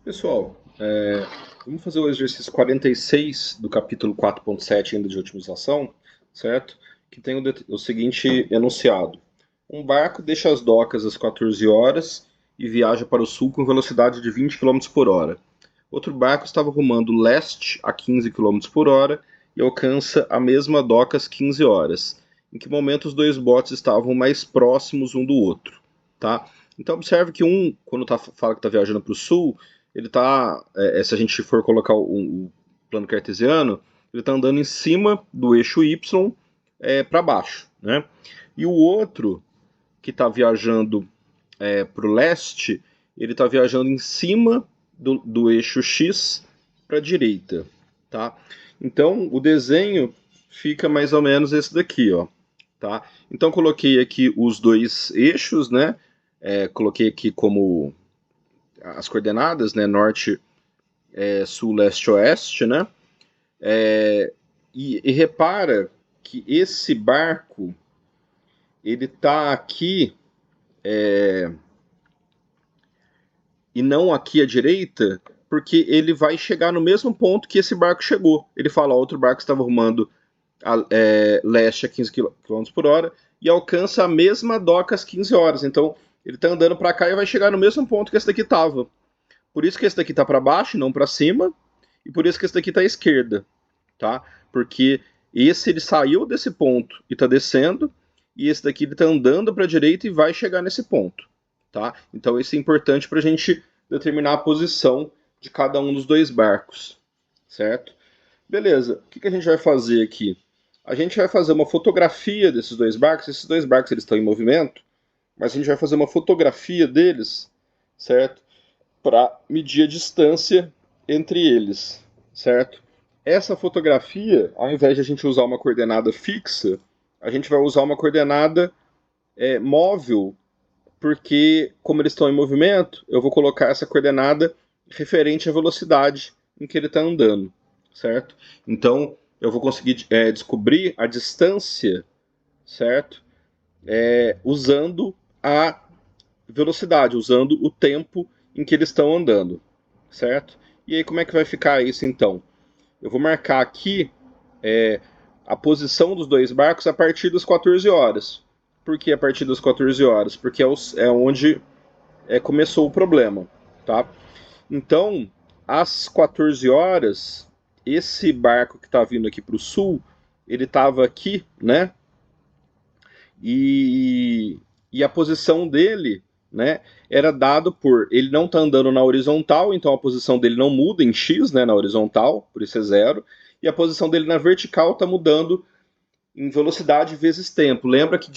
Pessoal, vamos fazer o exercício 46 do capítulo 4.7 ainda de otimização, certo? Que tem o seguinte enunciado. Um barco deixa as docas às 14 horas e viaja para o sul com velocidade de 20 km por hora. Outro barco estava rumando leste a 15 km por hora e alcança a mesma doca às 15 horas. Em que momento os dois botes estavam mais próximos um do outro, tá? Então observe que quando fala que está viajando para o sul, ele está, se a gente for colocar o plano cartesiano, ele está andando em cima do eixo Y para baixo, né? E o outro, que está viajando para o leste, ele está viajando em cima do eixo X para a direita, tá? Então o desenho fica mais ou menos esse daqui, ó, tá? Então coloquei aqui os dois eixos, né? Coloquei aqui como as coordenadas, né? Norte, sul, leste, oeste, né? E repara que esse barco ele tá aqui e não aqui à direita, porque ele vai chegar no mesmo ponto que esse barco chegou. Ele fala, ó, outro barco estava rumando leste a 15 km por hora e alcança a mesma doca às 15 horas. Então ele está andando para cá e vai chegar no mesmo ponto que esse daqui estava. Por isso que esse daqui está para baixo e não para cima, e por isso que esse daqui está à esquerda, tá? Porque esse ele saiu desse ponto e está descendo, e esse daqui ele está andando para a direita e vai chegar nesse ponto, tá? Então isso é importante para a gente determinar a posição de cada um dos dois barcos, certo? Beleza, o que a gente vai fazer aqui? A gente vai fazer uma fotografia desses dois barcos. Esses dois barcos eles estão em movimento, mas a gente vai fazer uma fotografia deles, certo? Para medir a distância entre eles, certo? Essa fotografia, ao invés de a gente usar uma coordenada fixa, a gente vai usar uma coordenada móvel, porque como eles estão em movimento, eu vou colocar essa coordenada referente à velocidade em que ele está andando, certo? Então eu vou conseguir descobrir a distância, certo? Usando a velocidade, usando o tempo em que eles estão andando, certo? E aí como é que vai ficar isso então? Eu vou marcar aqui a posição dos dois barcos a partir das 14 horas. Por que a partir das 14 horas? Porque é onde começou o problema, tá? Então, às 14 horas, esse barco que está vindo aqui para o sul, ele estava aqui, né? E a posição dele, né, era dado por ele não tá andando na horizontal, então a posição dele não muda em x, né, na horizontal, por isso é zero, e a posição dele na vertical está mudando em velocidade vezes tempo. Lembra que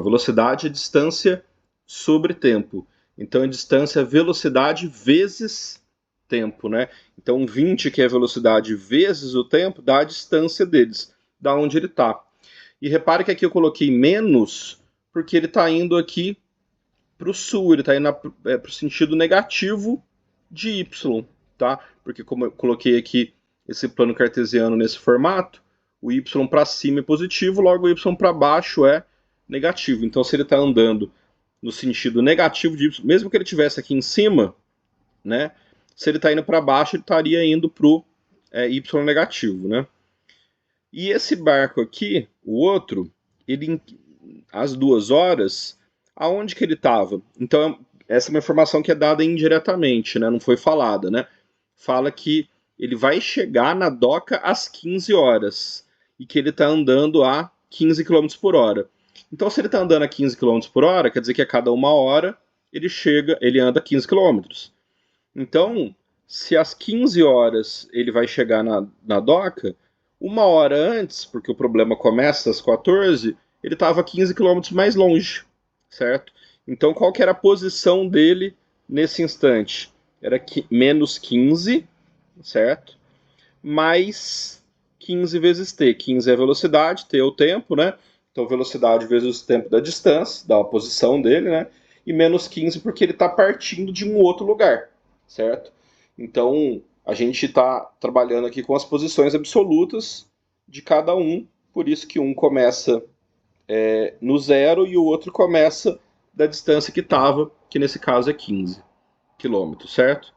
velocidade é distância sobre tempo. Então é distância velocidade vezes tempo, né? Então 20, que é a velocidade vezes o tempo, dá a distância deles, da onde ele está. E repare que aqui eu coloquei menos, porque ele está indo aqui para o sul, ele está indo para o sentido negativo de y, tá? Porque como eu coloquei aqui esse plano cartesiano nesse formato, o y para cima é positivo, logo o y para baixo é negativo. Então se ele está andando no sentido negativo de y, mesmo que ele estivesse aqui em cima, né? Se ele está indo para baixo, ele estaria indo para o y negativo, né? E esse barco aqui, o outro, ele às 2 horas, aonde que ele estava? Então, essa é uma informação que é dada indiretamente, né? Não foi falada, né? Fala que ele vai chegar na doca às 15 horas e que ele está andando a 15 km por hora. Então, se ele está andando a 15 km por hora, quer dizer que a cada 1 hora ele anda 15 km. Então, se às 15 horas ele vai chegar na doca, 1 hora antes, porque o problema começa às 14, ele estava 15 quilômetros mais longe, certo? Então, qual que era a posição dele nesse instante? Era menos 15, certo? Mais 15 vezes t. 15 é a velocidade, t é o tempo, né? Então, velocidade vezes o tempo da distância, da posição dele, né? E menos 15 porque ele está partindo de um outro lugar, certo? Então, a gente está trabalhando aqui com as posições absolutas de cada um, por isso que um começa no zero e o outro começa da distância que estava, que nesse caso é 15. km, certo?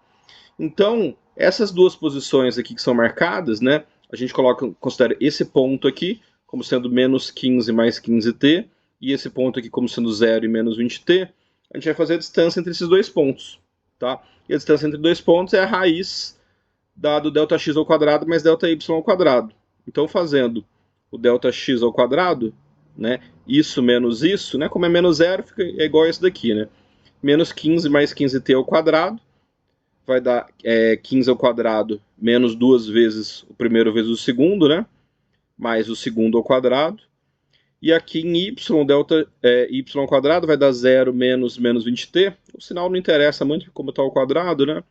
Então, essas duas posições aqui que são marcadas, né, a gente considera esse ponto aqui como sendo menos 15 mais 15t, e esse ponto aqui como sendo 0 e menos 20t, a gente vai fazer a distância entre esses dois pontos, tá? E a distância entre dois pontos é a raiz do ΔX ao quadrado mais ΔY ao quadrado. Então, fazendo o ΔX ao quadrado, né, isso menos isso, né, como é menos 0, é igual a isso daqui, né? Menos 15 mais 15t ao quadrado, vai dar 15 ao quadrado menos 2 vezes o primeiro vezes o segundo, né? Mais o segundo ao quadrado. E aqui em y, y ao quadrado vai dar 0 menos 20t. O sinal não interessa muito como está ao quadrado, né?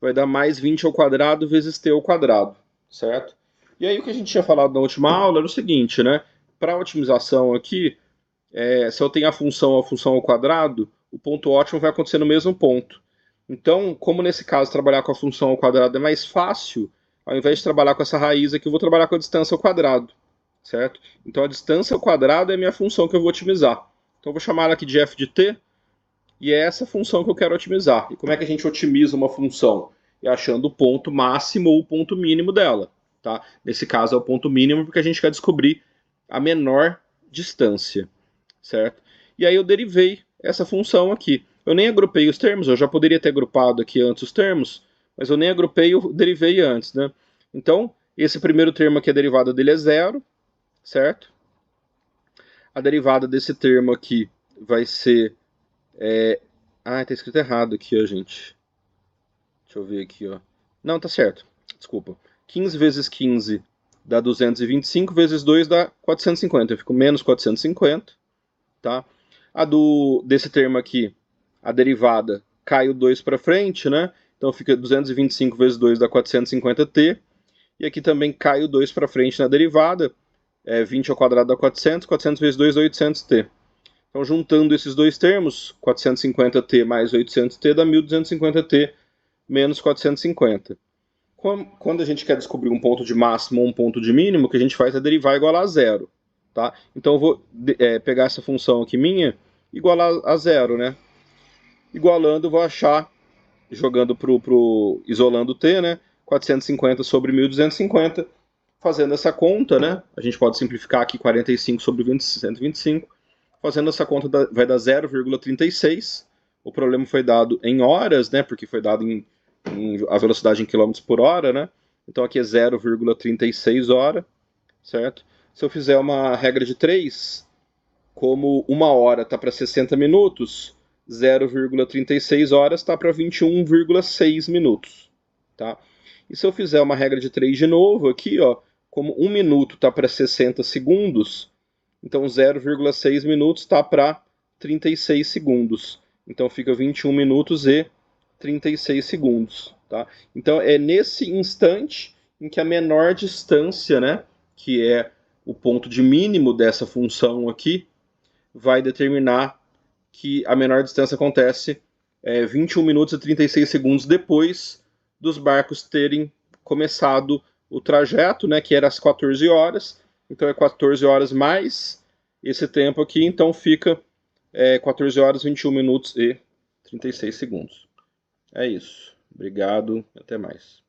Vai dar mais 20 ao quadrado vezes t ao quadrado, certo? E aí o que a gente tinha falado na última aula era o seguinte, né? Para a otimização aqui, se eu tenho a função ao quadrado, o ponto ótimo vai acontecer no mesmo ponto. Então, como nesse caso trabalhar com a função ao quadrado é mais fácil, ao invés de trabalhar com essa raiz aqui, eu vou trabalhar com a distância ao quadrado, certo? Então a distância ao quadrado é a minha função que eu vou otimizar. Então eu vou chamar ela aqui de f de t, e é essa função que eu quero otimizar. E como é que a gente otimiza uma função? É achando o ponto máximo ou o ponto mínimo dela, tá? Nesse caso é o ponto mínimo porque a gente quer descobrir a menor distância, certo? E aí eu derivei essa função aqui. Eu nem agrupei os termos, eu já poderia ter agrupado aqui antes os termos, mas eu nem agrupei, eu derivei antes, né? Então, esse primeiro termo aqui, a derivada dele é 0, certo? A derivada desse termo aqui vai ser... tá escrito errado aqui, ó, gente. Deixa eu ver aqui, ó. Não, tá certo. Desculpa. 15 vezes 15 dá 225, vezes 2 dá 450. Eu fico menos 450, tá? Desse termo aqui, a derivada cai o 2 para frente, né? Então fica 225 vezes 2 dá 450t. E aqui também cai o 2 para frente na derivada. 20 ao quadrado dá 400, 400 vezes 2 dá 800t. Então juntando esses dois termos, 450t mais 800t dá 1250t menos 450. Quando a gente quer descobrir um ponto de máximo ou um ponto de mínimo, o que a gente faz é derivar igual a zero. Tá? Então eu vou pegar essa função aqui minha, igualar a zero, né? Igualando, eu vou achar, jogando isolando t, né? 450 sobre 1250, fazendo essa conta, né? A gente pode simplificar aqui 45 sobre 125. Fazendo essa conta vai dar 0,36. O problema foi dado em horas, né? Porque foi dado a velocidade em quilômetros por hora, né? Então aqui é 0,36 hora, certo? Se eu fizer uma regra de 3, como uma hora está para 60 minutos, 0,36 horas está para 21,6 minutos, tá? E se eu fizer uma regra de 3 de novo aqui, ó, como 1 minuto está para 60 segundos, então 0,6 minutos está para 36 segundos. Então fica 21 minutos e 36 segundos, tá? Então é nesse instante em que a menor distância, né, que é o ponto de mínimo dessa função aqui, vai determinar que a menor distância acontece 21 minutos e 36 segundos depois dos barcos terem começado o trajeto, né, que era às 14 horas. Então é 14 horas mais esse tempo aqui, então fica 14 horas, 21 minutos e 36 segundos. É isso. Obrigado, até mais.